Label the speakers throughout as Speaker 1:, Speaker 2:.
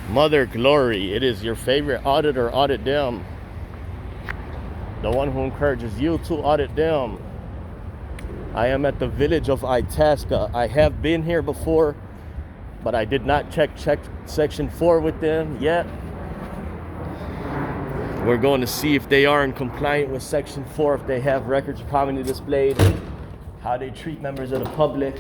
Speaker 1: Mother Glory, it is your favorite auditor, audit them. The one who encourages you to audit them. I am at the village of Itasca. I have been here before, but I did not check section 4 with them yet. We're going to see if they are in compliance with section 4, if they have records prominently displayed, how they treat members of the public.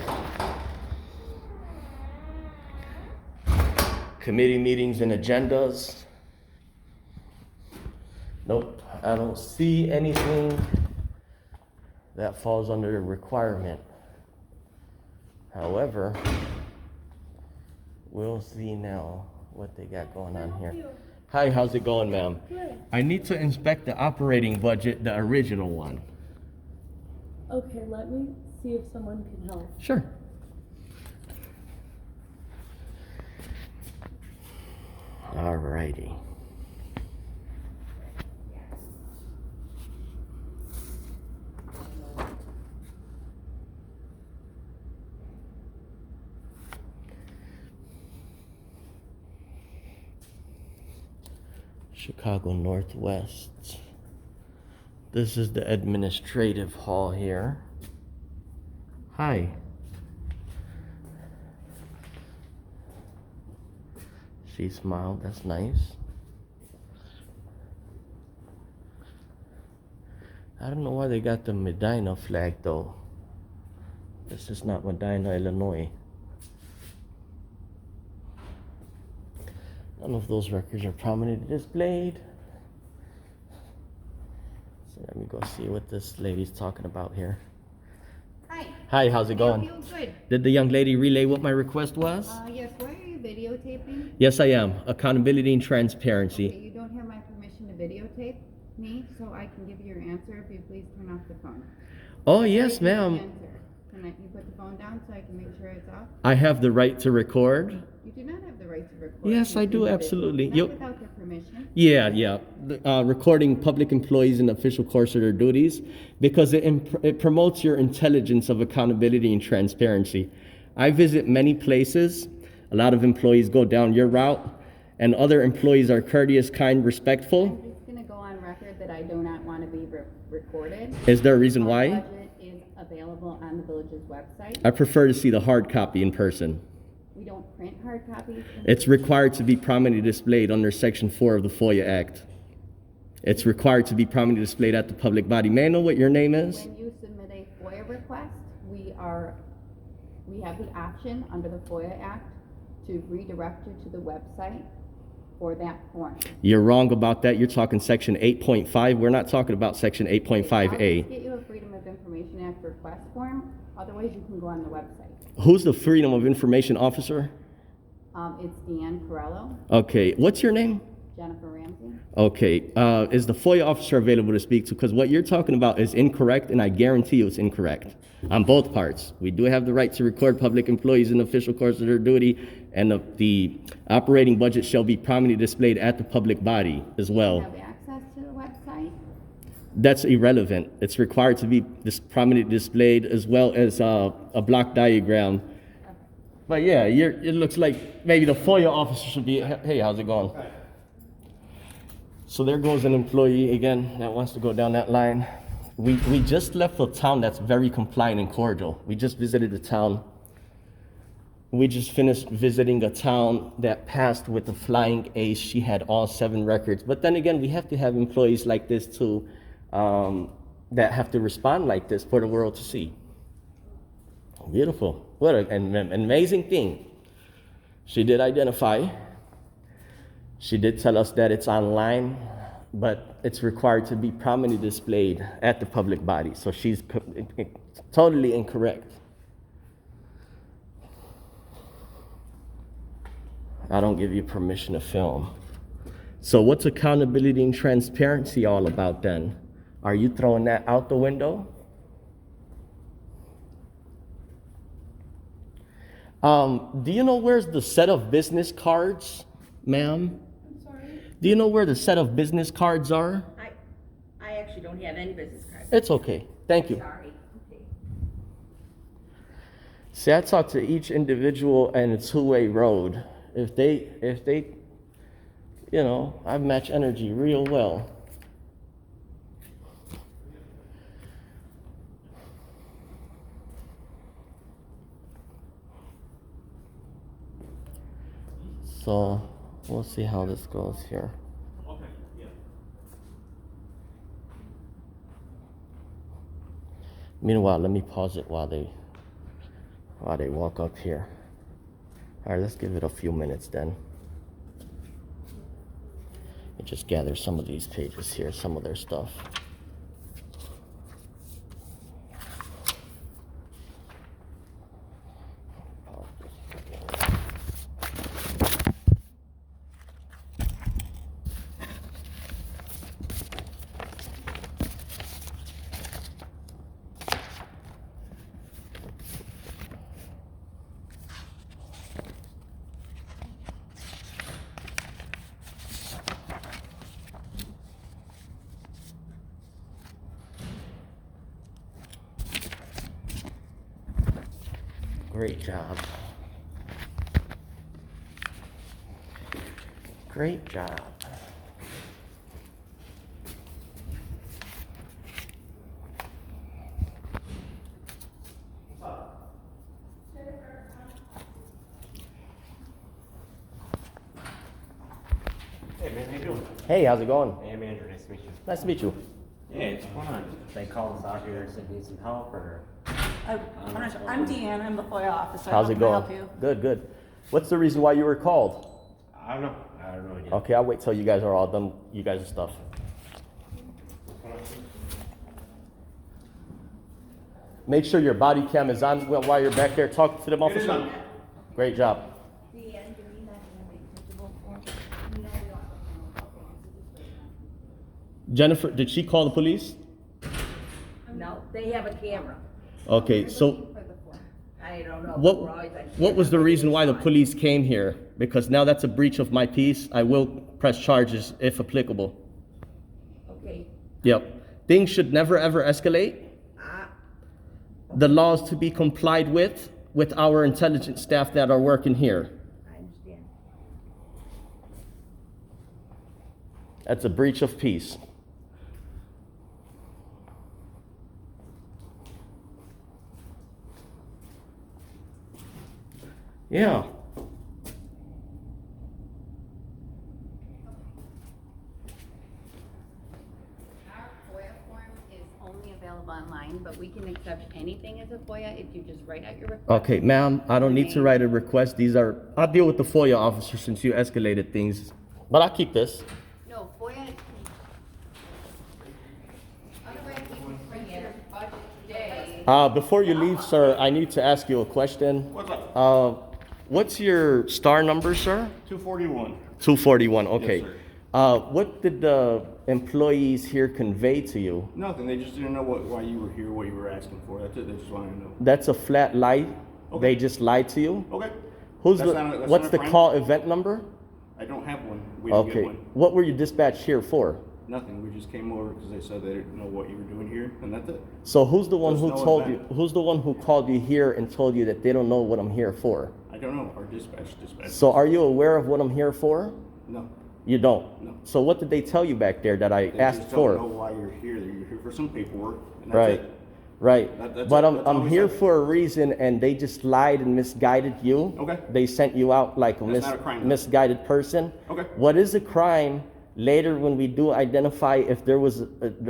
Speaker 1: Committee meetings and agendas. Nope, I don't see anything that falls under the requirement. However, we'll see now what they got going on here. Hi, how's it going, ma'am?
Speaker 2: Good.
Speaker 1: I need to inspect the operating budget, the original one.
Speaker 2: Okay, let me see if someone can help.
Speaker 1: Sure. Alrighty. Chicago Northwest. This is the administrative hall here. Hi. She smiled, that's nice. I don't know why they got the Medina flag though. This is not Medina, Illinois. None of those records are prominently displayed. So let me go see what this lady's talking about here.
Speaker 3: Hi.
Speaker 1: Hi, how's it going?
Speaker 3: Good.
Speaker 1: Did the young lady relay what my request was?
Speaker 3: Yes, why are you videotaping?
Speaker 1: Yes, I am. Accountability and transparency.
Speaker 3: Okay, you don't have my permission to videotape me, so I can give you your answer if you please turn off the phone.
Speaker 1: Oh, yes,
Speaker 3: What is your
Speaker 1: ma'am.
Speaker 3: answer? Can you put the phone down so I can make sure it's off?
Speaker 1: I have the right to record.
Speaker 3: You do not have the right to record.
Speaker 1: Yes,
Speaker 3: You
Speaker 1: I do,
Speaker 3: have it.
Speaker 1: absolutely.
Speaker 3: Not
Speaker 1: You-
Speaker 3: without their permission.
Speaker 1: Yeah. Recording public employees in the official course of their duties because it promotes your intelligence of accountability and transparency. I visit many places. A lot of employees go down your route, and other employees are courteous, kind, respectful.
Speaker 3: I'm just going to go on record that I do not want to be recorded.
Speaker 1: Is there a reason
Speaker 3: Our
Speaker 1: why?
Speaker 3: budget is available on the village's website.
Speaker 1: I prefer to see the hard copy in person.
Speaker 3: We don't print hard copies.
Speaker 1: It's required to be prominently displayed under Section 4 of the FOIA Act. It's required to be prominently displayed at the public body. May I know what your name is?
Speaker 3: When you submit a FOIA request, we have the option under the FOIA Act to redirect you to the website for that form.
Speaker 1: You're wrong about that. You're talking Section 8.5. We're not talking about Section
Speaker 3: I'll
Speaker 1: 8.5A.
Speaker 3: just get you a Freedom of Information Act request form. Otherwise, you can go on the website.
Speaker 1: Who's the Freedom of Information Officer?
Speaker 3: It's Deanne Corello,
Speaker 1: Okay, what's your name?
Speaker 3: Jennifer Ramsey.
Speaker 1: Okay, is the FOIA officer available to speak to? Because what you're talking about is incorrect, and I guarantee you it's incorrect on both parts. We do have the right to record public employees in the official course of their duty, and the operating budget shall be prominently displayed at the public body as well.
Speaker 3: Have access to the website.
Speaker 1: That's irrelevant. It's required to be prominently displayed as well as a block diagram. But yeah, it looks like maybe the FOIA officer should be, hey, how's it going? So there goes an employee again that wants to go down that line. We just left a town that's very compliant and cordial. We just visited the town. We just finished visiting a town that passed with a flying ace. She had all 7 records. But then again, we have to have employees like this too, that have to respond like this for the world to see. Beautiful. What an amazing thing. She did identify. She did tell us that it's online, but it's required to be prominently displayed at the public body. So she's totally incorrect. I don't give you permission to film. So what's accountability and transparency all about then? Are you throwing that out the window? Do you know where's the set of business cards, ma'am?
Speaker 4: I'm sorry?
Speaker 1: Do you know where the set of business cards are?
Speaker 4: I actually don't have any business cards.
Speaker 1: It's okay. Thank you.
Speaker 4: Sorry. Okay.
Speaker 1: See, I talk to each individual, and it's a two-way road. If they You know, I match energy real well. So we'll see how this goes here. Meanwhile, let me pause it while they walk up here. All right, let's give it a few minutes then. And just gather some of these pages here, some of their stuff. Great job. Great job.
Speaker 5: Hey man, how you doing?
Speaker 1: Hey, how's it going?
Speaker 5: Hey, I'm Andrew. Nice to meet you.
Speaker 1: Nice to meet you.
Speaker 5: Yeah, it's fun. They called us out here and said need some help or.
Speaker 6: I'm Deanne, I'm the FOIA officer.
Speaker 1: How's
Speaker 6: How
Speaker 1: it
Speaker 6: can I
Speaker 1: going?
Speaker 6: help you?
Speaker 1: Good, good. What's the reason why you were called?
Speaker 5: I don't know. I don't know. Idea.
Speaker 1: Okay, I'll wait till you guys are all done. You guys' stuff. Make sure your body cam is on while you're back there talking to them,
Speaker 5: It is
Speaker 1: officer.
Speaker 5: on.
Speaker 1: Great job. Jennifer, did she call the police?
Speaker 4: No, they have a camera.
Speaker 1: Okay, so
Speaker 4: I don't know.
Speaker 1: what
Speaker 4: We're always on
Speaker 1: what was the
Speaker 4: camera.
Speaker 1: reason why the police came here? Because now that's a breach of my peace. I will press charges if applicable.
Speaker 4: Okay.
Speaker 1: Yep. Things should never ever escalate. The laws to be complied with our intelligence staff that are working here.
Speaker 4: I understand.
Speaker 1: That's a breach of peace. Yeah.
Speaker 3: Our FOIA form is only available online, but we can accept anything as a FOIA if you just write out your request.
Speaker 1: Okay, ma'am, I don't need to write a request. I'll deal with the FOIA officer since you escalated things. But I'll keep this.
Speaker 3: No, FOIA. Otherwise, we can bring in budget day.
Speaker 1: Before you leave, sir, I need to ask you a question.
Speaker 5: What's up?
Speaker 1: What's your star number, sir?
Speaker 5: 241.
Speaker 1: 241, okay.
Speaker 5: Yes, sir.
Speaker 1: What did the employees here convey to you?
Speaker 5: Nothing. They just didn't know why you were here, what you were asking for. That's it. They just wanted to know.
Speaker 1: That's a flat lie?
Speaker 5: Okay.
Speaker 1: They just lied to you?
Speaker 5: Okay.
Speaker 1: What's
Speaker 5: That's
Speaker 1: the
Speaker 5: not a crime.
Speaker 1: call event number?
Speaker 5: I don't have one. We didn't
Speaker 1: Okay.
Speaker 5: get one.
Speaker 1: What were you dispatched here for?
Speaker 5: Nothing. We just came over because they said they didn't know what you were doing here, and that's it.
Speaker 1: So who's the one
Speaker 5: There's
Speaker 1: who
Speaker 5: no
Speaker 1: told
Speaker 5: event.
Speaker 1: you? Who's the one who called you here and told you that they don't know what I'm here for?
Speaker 5: I don't know. Our dispatch.
Speaker 1: So are you aware of what I'm here for?
Speaker 5: No.
Speaker 1: You don't.
Speaker 5: No.
Speaker 1: So what did they tell you back there that I
Speaker 5: They
Speaker 1: asked
Speaker 5: just
Speaker 1: for?
Speaker 5: don't know why you're here. You're here for some paperwork, and that's
Speaker 1: Right.
Speaker 5: it.
Speaker 1: Right.
Speaker 5: That's
Speaker 1: But
Speaker 5: it. That's all
Speaker 1: I'm
Speaker 5: we
Speaker 1: here
Speaker 5: said.
Speaker 1: for a reason, and they just lied and misguided you.
Speaker 5: Okay.
Speaker 1: They sent you out like a
Speaker 5: That's not a crime, though.
Speaker 1: misguided person.
Speaker 5: Okay.
Speaker 1: What is a crime? Later, when we do identify if there was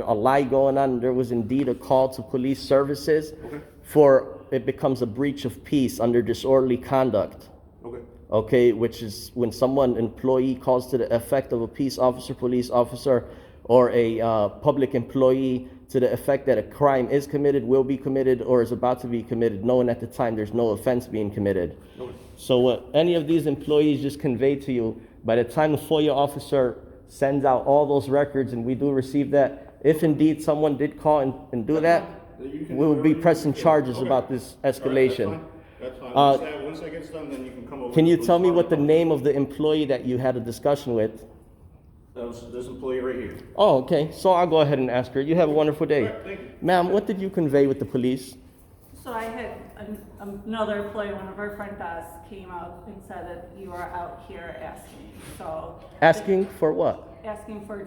Speaker 1: a lie going on, there was indeed a call to police services.
Speaker 5: Okay.
Speaker 1: For it becomes a breach of peace under disorderly conduct.
Speaker 5: Okay.
Speaker 1: Okay, which is when someone employee calls to the effect of a peace officer, police officer, or a public employee to the effect that a crime is committed, will be committed, or is about to be committed, knowing at the time there's no offense being committed.
Speaker 5: Okay.
Speaker 1: So what any of these employees just conveyed to you, by the time the FOIA officer sends out all those records and we do receive that, if indeed someone did call and do that,
Speaker 5: You can
Speaker 1: we
Speaker 5: do
Speaker 1: will be
Speaker 5: whatever you
Speaker 1: pressing
Speaker 5: feel.
Speaker 1: charges
Speaker 5: Okay.
Speaker 1: about this
Speaker 5: All right,
Speaker 1: escalation.
Speaker 5: That's fine.
Speaker 1: Uh,
Speaker 5: Once that gets done, then you can come over.
Speaker 1: Can
Speaker 5: to
Speaker 1: you
Speaker 5: the
Speaker 1: tell me
Speaker 5: police
Speaker 1: what the
Speaker 5: department.
Speaker 1: name of the employee that you had a discussion with?
Speaker 5: That was this employee right here.
Speaker 1: Oh, okay. So I'll go ahead and ask her. You have a wonderful day.
Speaker 5: All right, thank you.
Speaker 1: Ma'am, what did you convey with the police?
Speaker 6: So I had another employee, one of our front desk, came out and said that you are out here asking, so.
Speaker 1: Asking for what?
Speaker 6: Asking for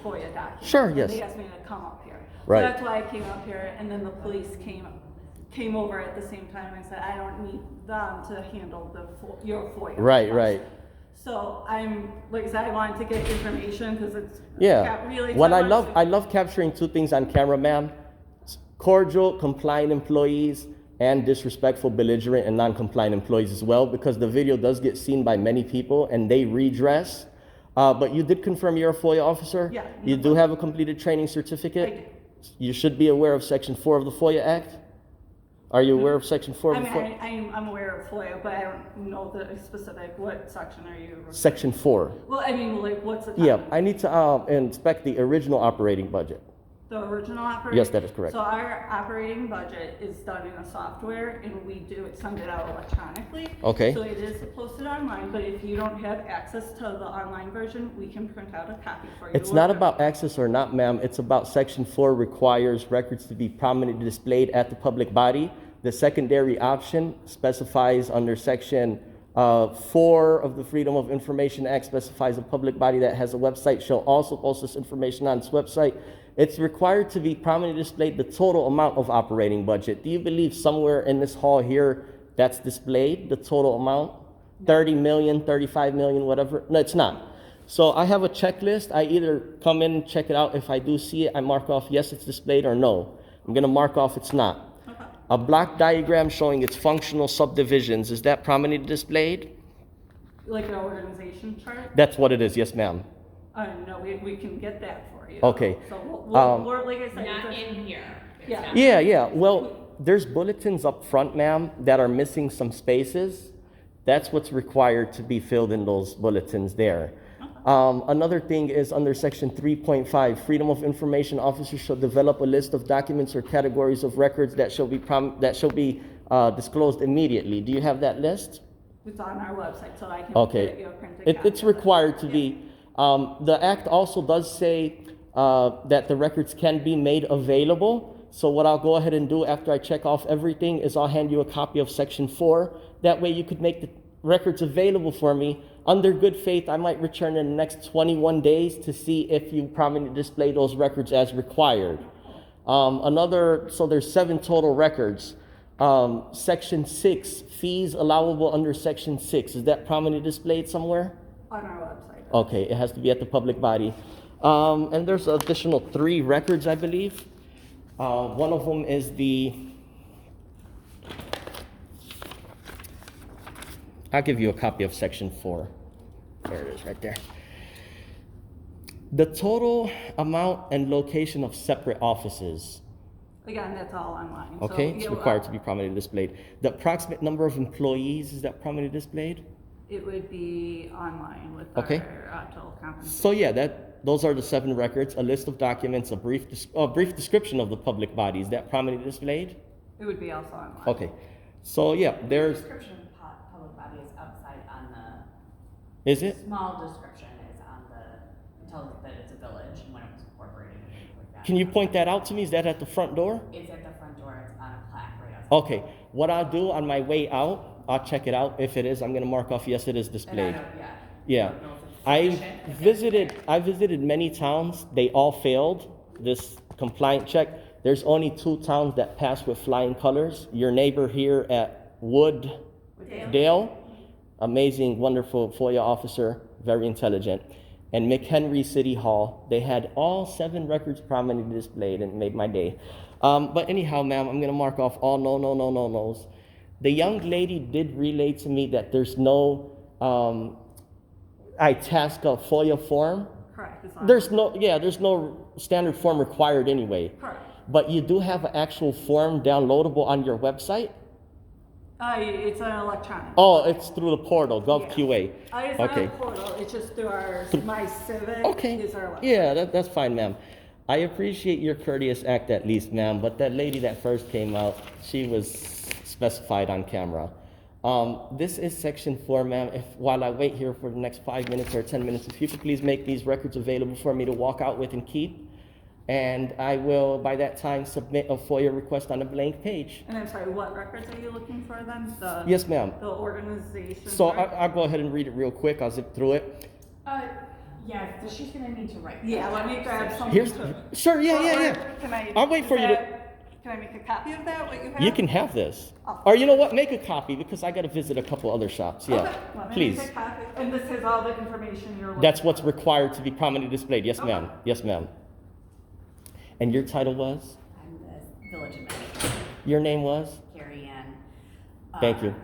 Speaker 6: FOIA documents.
Speaker 1: Sure,
Speaker 6: And
Speaker 1: yes.
Speaker 6: they asked me to come up here.
Speaker 1: Right.
Speaker 6: So that's why I came up here, and then the police came over at the same time and said, I don't need them to handle your FOIA.
Speaker 1: Right,
Speaker 6: request."
Speaker 1: right.
Speaker 6: So like I said, I wanted to get information because it's
Speaker 1: Yeah.
Speaker 6: got really.
Speaker 1: What I
Speaker 6: much-
Speaker 1: love capturing two things on camera, ma'am. Cordial, compliant employees and disrespectful, belligerent, and non-compliant employees as well, because the video does get seen by many people and they redress. But you did confirm you're a FOIA officer?
Speaker 6: Yeah.
Speaker 1: You do have a completed training certificate?
Speaker 6: I do.
Speaker 1: You should be aware of Section 4 of the FOIA Act. Are you aware of Section 4
Speaker 6: I
Speaker 1: of the
Speaker 6: mean,
Speaker 1: FOIA?
Speaker 6: I'm aware of FOIA, but I don't know the specific, what section are you?
Speaker 1: Section 4.
Speaker 6: Well, I mean, like, what's the?
Speaker 1: Yeah,
Speaker 6: topic?
Speaker 1: I need to inspect the original operating budget.
Speaker 6: The original operating?
Speaker 1: Yes, that is correct.
Speaker 6: So our operating budget is done in a software and we send it out electronically.
Speaker 1: Okay.
Speaker 6: So it is posted online, but if you don't have access to the online version, we can print out a copy for you.
Speaker 1: It's not about access or not, ma'am. It's about Section 4 requires records to be prominently displayed at the public body. The secondary option specifies under Section 4 of the Freedom of Information Act specifies a public body that has a website shall also post this information on its website. It's required to be prominently displayed the total amount of operating budget. Do you believe somewhere in this hall here that's displayed, the total amount? 30 million, 35 million, whatever? No, it's not. So I have a checklist. I either come in and check it out. If I do see it, I mark off yes, it's displayed, or no. I'm gonna mark off it's not.
Speaker 6: Okay.
Speaker 1: A block diagram showing its functional subdivisions, is that prominently displayed?
Speaker 6: Like an organization chart?
Speaker 1: That's what it is, yes ma'am.
Speaker 6: No, we can get that for you.
Speaker 1: Okay.
Speaker 6: So we're, like I said.
Speaker 7: Not in here. It's
Speaker 6: Yeah.
Speaker 7: not-
Speaker 1: Yeah, well, there's bulletins up front, ma'am, that are missing some spaces. That's what's required to be filled in those bulletins there. Another thing is under Section 3.5, Freedom of Information Officers shall develop a list of documents or categories of records that shall be disclosed immediately. Do you have that list?
Speaker 6: It's on our website, so I can
Speaker 1: Okay.
Speaker 6: get you a printed
Speaker 1: It's
Speaker 6: copy of it.
Speaker 1: required to
Speaker 6: Yeah.
Speaker 1: be. The act also does say that the records can be made available. So what I'll go ahead and do after I check off everything is I'll hand you a copy of Section 4. That way you could make the records available for me. Under good faith, I might return in the next 21 days to see if you prominently display those records as required. So there's 7 total records. Section 6, fees allowable under Section 6. Is that prominently displayed somewhere?
Speaker 6: On our website.
Speaker 1: Okay, it has to be at the public body. And there's additional 3 records, I believe. One of them is I'll give you a copy of Section 4. There it is, right there. The total amount and location of separate offices.
Speaker 6: Again, that's all online.
Speaker 1: Okay,
Speaker 6: So,
Speaker 1: it's
Speaker 6: yeah,
Speaker 1: required to be prominently displayed. The approximate number of employees, is that prominently displayed?
Speaker 6: It would be online with
Speaker 1: Okay.
Speaker 6: our teleconference.
Speaker 1: So yeah, those are the 7 records, a list of documents, a brief description of the public body. Is that prominently displayed?
Speaker 6: It would be also online.
Speaker 1: Okay. So yeah, there's,
Speaker 7: Description of public body is outside on
Speaker 1: is it?
Speaker 7: the, small description is on the, it tells that it's a village and when it was incorporated and things like that.
Speaker 1: Can you point that out to me? Is that at the front door?
Speaker 7: It's at the front door, it's on a plaque right outside.
Speaker 1: Okay. What I'll do on my way out, I'll check it out. If it is, I'm gonna mark off, yes, it is
Speaker 7: And I
Speaker 1: displayed.
Speaker 7: don't,
Speaker 1: Yeah.
Speaker 7: I don't know if it's sufficient.
Speaker 1: I visited many towns. They all failed this compliant check. There's only 2 towns that passed with flying colors. Your neighbor here at Wooddale, amazing, wonderful FOIA officer, very intelligent. And McHenry City Hall, they had all 7 records prominently displayed and made my day. But anyhow, ma'am, I'm gonna mark off all no's. The young lady did relay to me that there's no ITASCA FOIA form.
Speaker 6: Correct. It's on.
Speaker 1: There's no standard form required anyway.
Speaker 6: Correct.
Speaker 1: But you do have an actual form downloadable on your website?
Speaker 6: It's an electronic.
Speaker 1: Oh, it's through the portal, GovQA.
Speaker 6: It's
Speaker 1: Okay.
Speaker 6: not a portal, it's just through our, My Civic
Speaker 1: Okay.
Speaker 6: is our website.
Speaker 1: Yeah, that's fine, ma'am. I appreciate your courteous act at least, ma'am, but that lady that first came out, she was specified on camera. This is Section 4, ma'am. While I wait here for the next 5 minutes or 10 minutes, if you could please make these records available for me to walk out with and keep. And I will, by that time, submit a FOIA request on a blank page.
Speaker 6: And I'm sorry, what records are you looking for then?
Speaker 1: Yes, ma'am.
Speaker 6: The organization.
Speaker 1: So
Speaker 6: record?
Speaker 1: I'll go ahead and read it real quick. I'll zip through it.
Speaker 7: Yeah, so she's gonna need to write.
Speaker 6: Yeah, let me grab something.
Speaker 1: Here's, sure, yeah.
Speaker 6: Can I?
Speaker 1: I'll wait for you to.
Speaker 6: Can I make a copy of that? What you have?
Speaker 1: You can have this.
Speaker 6: Oh.
Speaker 1: Or you know what? Make a copy because I got to visit a couple other shops. Yeah,
Speaker 6: Okay, let me
Speaker 1: please.
Speaker 6: make a copy. And this has all the information you're looking
Speaker 1: That's what's
Speaker 6: for.
Speaker 1: required to be prominently displayed. Yes,
Speaker 6: Okay.
Speaker 1: ma'am. Yes, ma'am. And your title was?
Speaker 7: I'm the village administrator,
Speaker 1: Your name was?
Speaker 7: Carrie Ann.
Speaker 1: Thank you.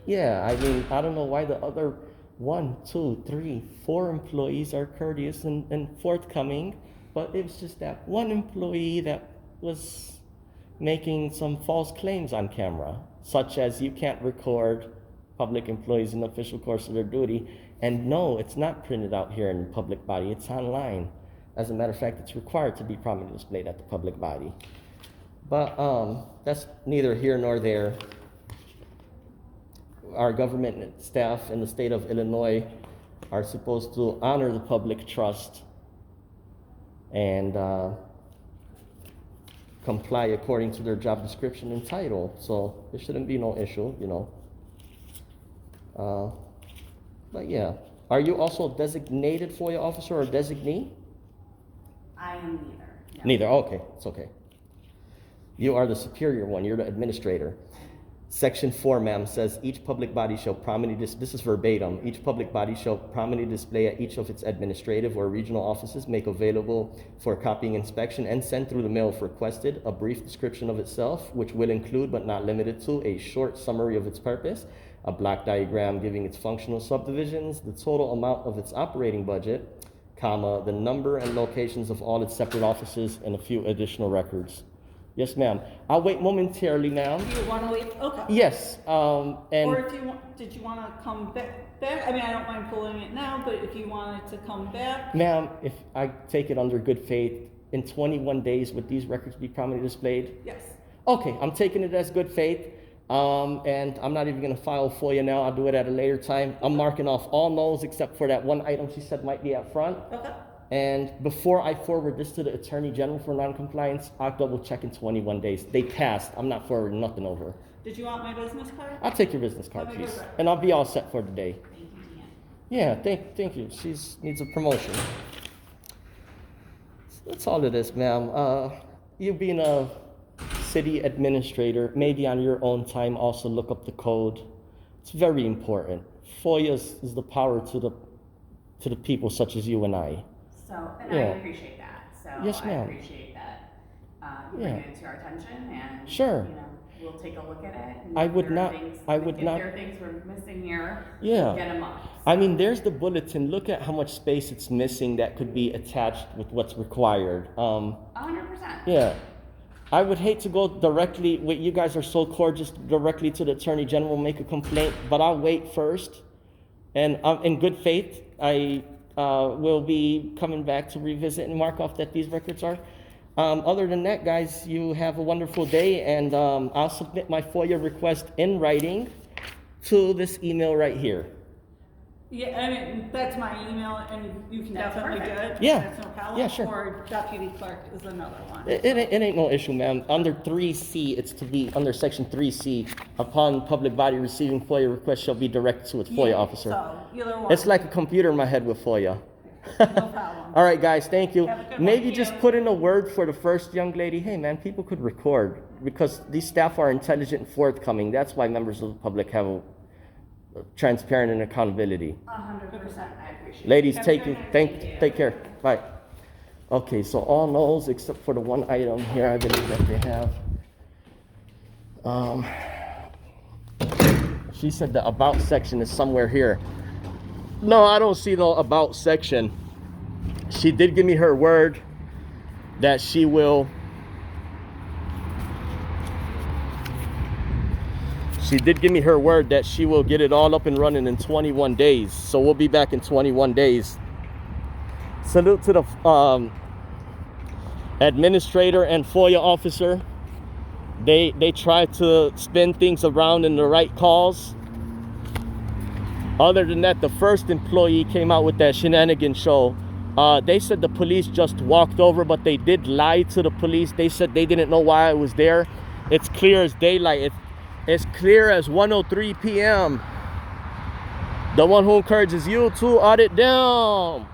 Speaker 1: Yeah, I mean, I don't know why the other 1, 2, 3, 4 employees are courteous and forthcoming, but it was just that one employee that was making some false claims on camera, such as you can't record public employees in the official course of their duty. And no, it's not printed out here in the public body, it's online. As a matter of fact, it's required to be prominently displayed at the public body. But that's neither here nor there. Our government staff in the state of Illinois are supposed to honor the public trust and comply according to their job description and title. So there shouldn't be no issue, you know. But yeah, are you also a designated FOIA officer or designee?
Speaker 7: I am neither. No.
Speaker 1: Neither, okay, it's okay. You are the superior one, you're the administrator. Section 4, ma'am, says each public body shall prominently, this is verbatim, each public body shall prominently display at each of its administrative or regional offices, make available for copying inspection and send through the mail if requested, a brief description of itself, which will include but not limited to a short summary of its purpose, a block diagram giving its functional subdivisions, the total amount of its operating budget, comma, the number and locations of all its separate offices, and a few additional records. Yes, ma'am. I'll wait momentarily, ma'am.
Speaker 6: Do you want to wait? Okay.
Speaker 1: Yes,
Speaker 6: Or
Speaker 1: and
Speaker 6: if you want, did you want to come back? I mean, I don't mind pulling it now, but if you wanted to come back,
Speaker 1: ma'am, if I take it under good faith, in 21 days would these records be prominently displayed?
Speaker 6: yes.
Speaker 1: Okay, I'm taking it as good faith, and I'm not even gonna file FOIA now. I'll do it at a later time. I'm marking off all no's except for that one item she said might be up front.
Speaker 6: Okay.
Speaker 1: And before I forward this to the Attorney General for non-compliance, I'll double check in 21 days. They passed. I'm not forwarding nothing over.
Speaker 6: Did you want my business card?
Speaker 1: I'll take your business card,
Speaker 6: Let me go
Speaker 1: please.
Speaker 6: grab it.
Speaker 1: And I'll be all set for today.
Speaker 7: Thank you, Deanne.
Speaker 1: Yeah, thank you. She needs a promotion. That's all it is, ma'am. You being a city administrator, maybe on your own time also look up the code. It's very important. FOIA is the power to the people such as you and I.
Speaker 7: So, and
Speaker 1: Yeah.
Speaker 7: I appreciate that. So
Speaker 1: Yes,
Speaker 7: I
Speaker 1: ma'am.
Speaker 7: appreciate that you
Speaker 1: Yeah.
Speaker 7: bringing it to our attention, and
Speaker 1: Sure.
Speaker 7: you know, we'll take a look at it. And
Speaker 1: I
Speaker 7: if
Speaker 1: would
Speaker 7: there are
Speaker 1: not-
Speaker 7: things-
Speaker 1: I would
Speaker 7: if
Speaker 1: not-
Speaker 7: there are things we're missing here,
Speaker 1: Yeah.
Speaker 7: get them up.
Speaker 1: I mean, there's the bulletin. Look at how much space it's missing that could be attached with what's required.
Speaker 7: 100%.
Speaker 1: Yeah. I would hate to go directly, you guys are so courteous, directly to the Attorney General, make a complaint, but I'll wait first. And in good faith, I will be coming back to revisit and mark off that these records are. Other than that, guys, you have a wonderful day, and I'll submit my FOIA request in writing to this email right here.
Speaker 6: Yeah, I mean, that's my email, and you can
Speaker 7: That's
Speaker 6: definitely do
Speaker 7: perfect.
Speaker 6: it.
Speaker 1: Yeah.
Speaker 6: That's no problem.
Speaker 1: Yeah, sure.
Speaker 6: Or deputy clerk is another one.
Speaker 1: It ain't no issue, ma'am. Under 3C, it's to be, under section 3C, upon public body receiving FOIA request shall be directed to its FOIA
Speaker 6: Yeah,
Speaker 1: officer.
Speaker 6: So, either one.
Speaker 1: It's like a computer in my head with FOIA.
Speaker 6: No problem.
Speaker 1: All right, guys, thank you.
Speaker 6: Have a good one.
Speaker 1: Maybe just put in a word for the first young lady. Hey, man, people could record because these staff are intelligent and forthcoming. That's why members of the public have a transparent and accountability.
Speaker 7: 100%. I appreciate it.
Speaker 1: Ladies,
Speaker 6: Have a
Speaker 1: take
Speaker 6: good
Speaker 1: you.
Speaker 6: night.
Speaker 1: Take care. Bye. Okay, so all no's except for the one item here I believe that they have. She said the about section is somewhere here. No, I don't see the about section. She did give me her word that she will. She did give me her word that she will get it all up and running in 21 days. So we'll be back in 21 days. Salute to the administrator and FOIA officer. They try to spin things around in the right cause. Other than that, the first employee came out with that shenanigan show They said the police just walked over, but they did lie to the police. They said they didn't know why I was there. It's clear as daylight. It's clear as 1:03 p.m. The one who encourages you to audit down.